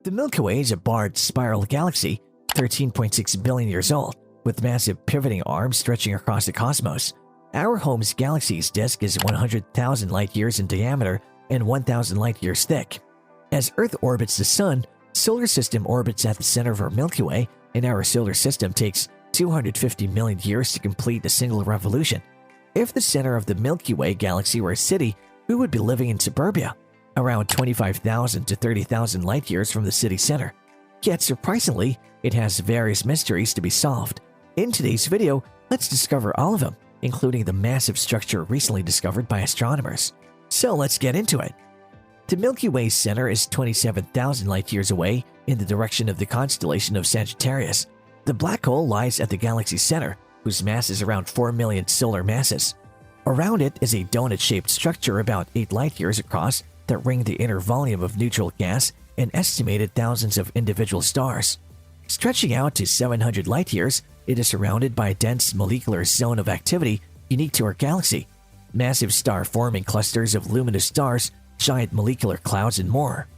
The Milky Way is a barred spiral galaxy, 13.6 billion years old, with massive pivoting arms stretching across the cosmos. Our home's galaxy's disk is 100,000 light-years in diameter and 1,000 light-years thick. As Earth orbits the Sun, solar system orbits at the center of our Milky Way, and our solar system takes 250 million years to complete a single revolution. If the center of the Milky Way galaxy were a city, we would be living in suburbia, around 25,000 to 30,000 light-years from the city center. Yet surprisingly, it has various mysteries to be solved. In today's video, let's discover all of them, including the massive structure recently discovered by astronomers. So let's get into it. The Milky Way's center is 27,000 light-years away in the direction of the constellation of Sagittarius. The black hole lies at the galaxy's center, whose mass is around 4 million solar masses. Around it is a donut-shaped structure about 8 light-years across that ring the inner volume of neutral gas and estimated thousands of individual stars. Stretching out to 700 light-years, it is surrounded by a dense molecular zone of activity unique to our galaxy. Massive star-forming clusters of luminous stars, giant molecular clouds, and more.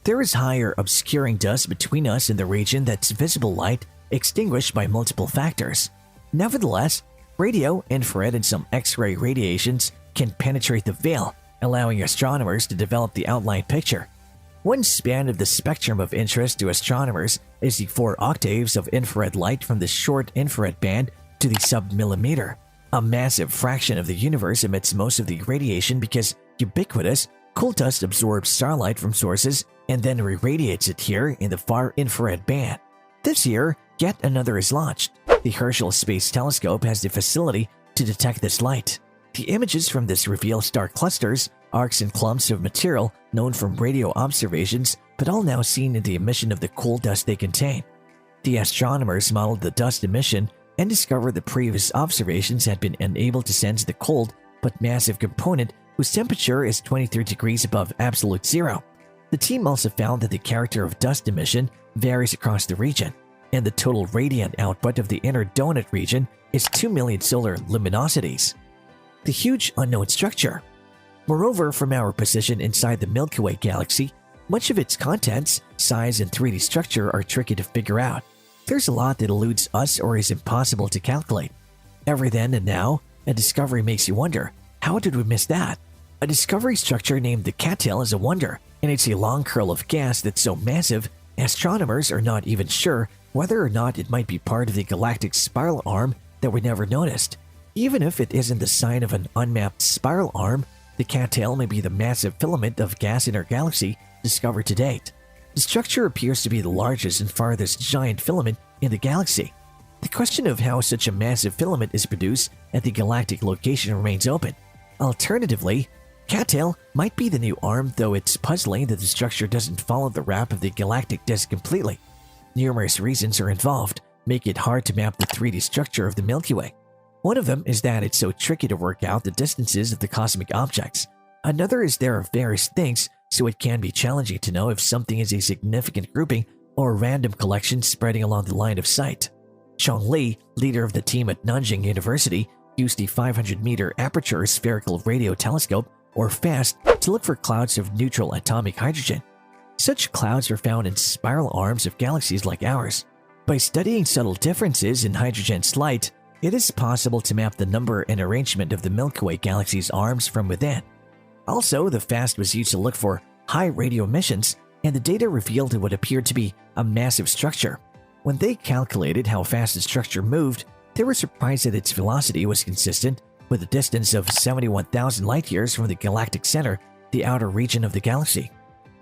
There is higher obscuring dust between us and the region that's visible light extinguished by multiple factors. Nevertheless, radio, infrared, and some X-ray radiations can penetrate the veil, allowing astronomers to develop the outline picture. One span of the spectrum of interest to astronomers is the 4 octaves of infrared light from the short infrared band to the sub-millimeter. A massive fraction of the universe emits most of the radiation because ubiquitous, cool dust absorbs starlight from sources and then re-radiates it here in the far infrared band. This year, yet another is launched. The Herschel Space Telescope has the facility to detect this light. The images from this reveal star clusters, arcs and clumps of material known from radio observations, but all now seen in the emission of the cool dust they contain. The astronomers modeled the dust emission and discovered the previous observations had been unable to sense the cold but massive component whose temperature is 23 degrees above absolute zero. The team also found that the character of dust emission varies across the region, and the total radiant output of the inner donut region is 2 million solar luminosities. The huge unknown structure. Moreover, from our position inside the Milky Way galaxy, much of its contents, size, and 3D structure are tricky to figure out. There's a lot that eludes us or is impossible to calculate. Every then and now, a discovery makes you wonder, how did we miss that? A discovery structure named the Cattail is a wonder, and it's a long curl of gas that's so massive, astronomers are not even sure whether or not it might be part of the galactic spiral arm that we never noticed. Even if it isn't the sign of an unmapped spiral arm, the Cattail may be the massive filament of gas in our galaxy discovered to date. The structure appears to be the largest and farthest giant filament in the galaxy. The question of how such a massive filament is produced at the galactic location remains open. Alternatively, Cattail might be the new arm, though it's puzzling that the structure doesn't follow the wrap of the galactic disk completely. Numerous reasons are involved, making it hard to map the 3D structure of the Milky Way. One of them is that it's so tricky to work out the distances of the cosmic objects. Another is there are various things, so it can be challenging to know if something is a significant grouping or a random collection spreading along the line of sight. Chong Li, leader of the team at Nanjing University, used the 500-meter aperture spherical radio telescope, or FAST, to look for clouds of neutral atomic hydrogen. Such clouds are found in spiral arms of galaxies like ours. By studying subtle differences in hydrogen's light, it is possible to map the number and arrangement of the Milky Way galaxy's arms from within. Also, the FAST was used to look for high radio emissions, and the data revealed what appeared to be a massive structure. When they calculated how fast the structure moved, they were surprised that its velocity was consistent with a distance of 71,000 light-years from the galactic center, the outer region of the galaxy.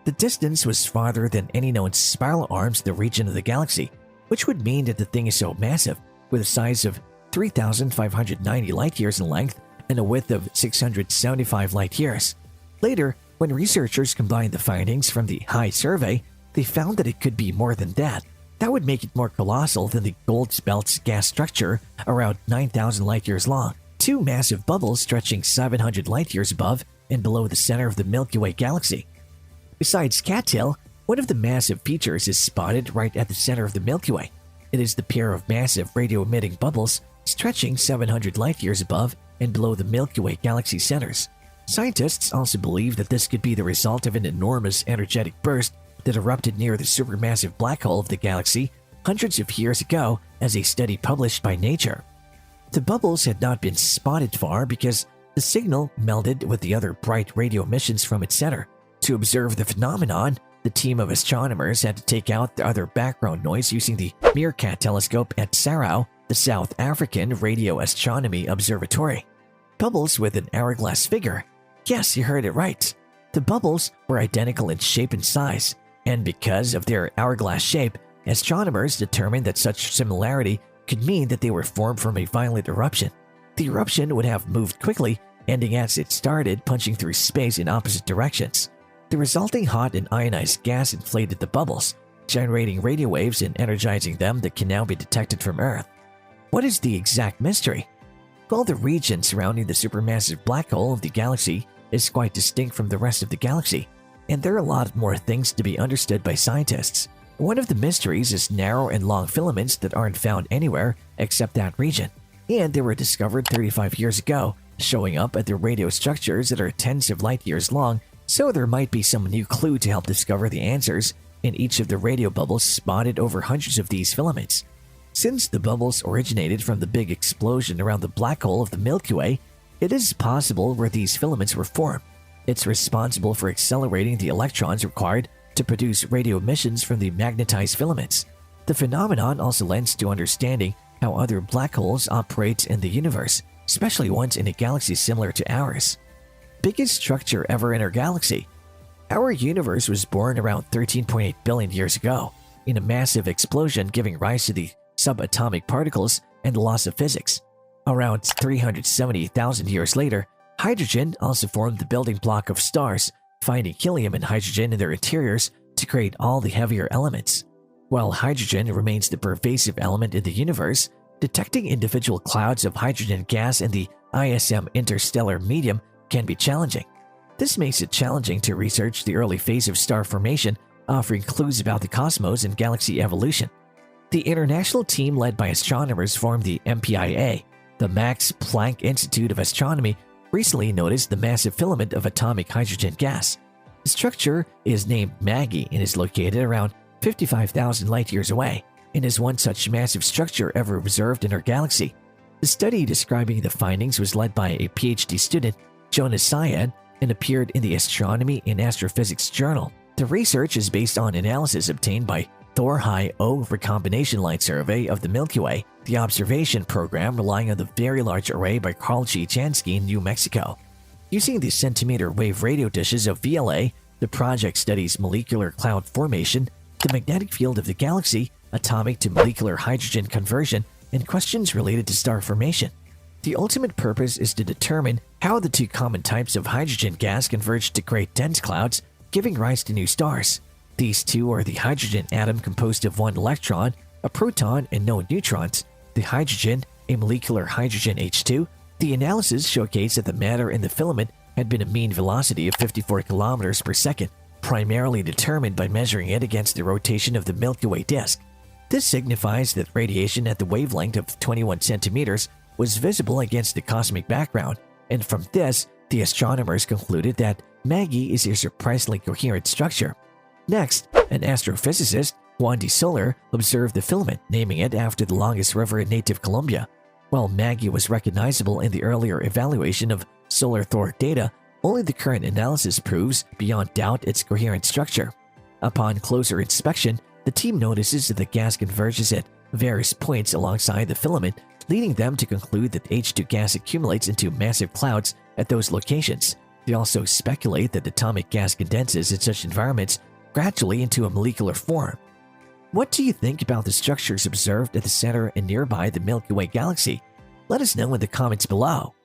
The distance was farther than any known spiral arms in the region of the galaxy, which would mean that the thing is so massive, with a size of 3,590 light-years in length and a width of 675 light-years. Later, when researchers combined the findings from the HIGH survey, they found that it could be more than that. That would make it more colossal than the Gold Belt's gas structure, around 9,000 light-years long. 2 massive bubbles stretching 700 light-years above and below the center of the Milky Way galaxy. Besides Cattail, one of the massive features is spotted right at the center of the Milky Way. It is the pair of massive radio-emitting bubbles stretching 700 light-years above and below the Milky Way galaxy centers. Scientists also believe that this could be the result of an enormous energetic burst that erupted near the supermassive black hole of the galaxy hundreds of years ago, as a study published by Nature. The bubbles had not been spotted far because the signal melded with the other bright radio emissions from its center. To observe the phenomenon, the team of astronomers had to take out the other background noise using the Meerkat telescope at Sarau, the South African Radio Astronomy Observatory. Bubbles with an hourglass figure. Yes, you heard it right. The bubbles were identical in shape and size, and because of their hourglass shape, astronomers determined that such similarity could mean that they were formed from a violent eruption. The eruption would have moved quickly, ending as it started, punching through space in opposite directions. The resulting hot and ionized gas inflated the bubbles, generating radio waves and energizing them that can now be detected from Earth. What is the exact mystery? Well, the region surrounding the supermassive black hole of the galaxy is quite distinct from the rest of the galaxy, and there are a lot more things to be understood by scientists. One of the mysteries is narrow and long filaments that aren't found anywhere except that region, and they were discovered 35 years ago, showing up at the radio structures that are tens of light years long, so there might be some new clue to help discover the answers in each of the radio bubbles spotted over hundreds of these filaments. Since the bubbles originated from the big explosion around the black hole of the Milky Way, it is possible where these filaments were formed. It's responsible for accelerating the electrons required to produce radio emissions from the magnetized filaments. The phenomenon also lends to understanding how other black holes operate in the universe, especially ones in a galaxy similar to ours. Biggest structure ever in our galaxy. Our universe was born around 13.8 billion years ago, in a massive explosion giving rise to the subatomic particles and the laws of physics. Around 370,000 years later, hydrogen also formed the building block of stars, finding helium and hydrogen in their interiors to create all the heavier elements. While hydrogen remains the pervasive element in the universe, detecting individual clouds of hydrogen gas in the ISM interstellar medium can be challenging. This makes it challenging to research the early phase of star formation, offering clues about the cosmos and galaxy evolution. The international team led by astronomers formed the MPIA. The Max Planck Institute of Astronomy recently noticed the massive filament of atomic hydrogen gas. The structure is named Maggie and is located around 55,000 light-years away, and is one such massive structure ever observed in our galaxy. The study describing the findings was led by a PhD student, Jonas Cyan, and appeared in the Astronomy and Astrophysics Journal. The research is based on analysis obtained by Thor High-O recombination line survey of the Milky Way, the observation program relying on the Very Large Array by Carl G. Jansky in New Mexico. Using the centimeter wave radio dishes of VLA, the project studies molecular cloud formation, the magnetic field of the galaxy, atomic to molecular hydrogen conversion, and questions related to star formation. The ultimate purpose is to determine how the two common types of hydrogen gas converge to create dense clouds, giving rise to new stars. These two are the hydrogen atom composed of one electron, a proton, and no neutrons, the hydrogen, a molecular hydrogen H2. The analysis showcased that the matter in the filament had been a mean velocity of 54 kilometers per second, primarily determined by measuring it against the rotation of the Milky Way disk. This signifies that radiation at the wavelength of 21 centimeters was visible against the cosmic background, and from this, the astronomers concluded that Maggie is a surprisingly coherent structure. Next, an astrophysicist, Juan de Soler, observed the filament, naming it after the longest river in native Colombia. While Maggie was recognizable in the earlier evaluation of solar Thor data, only the current analysis proves beyond doubt its coherent structure. Upon closer inspection, the team notices that the gas converges at various points alongside the filament, leading them to conclude that H2 gas accumulates into massive clouds at those locations. They also speculate that atomic gas condenses in such environments gradually into a molecular form. What do you think about the structures observed at the center and nearby the Milky Way galaxy? Let us know in the comments below.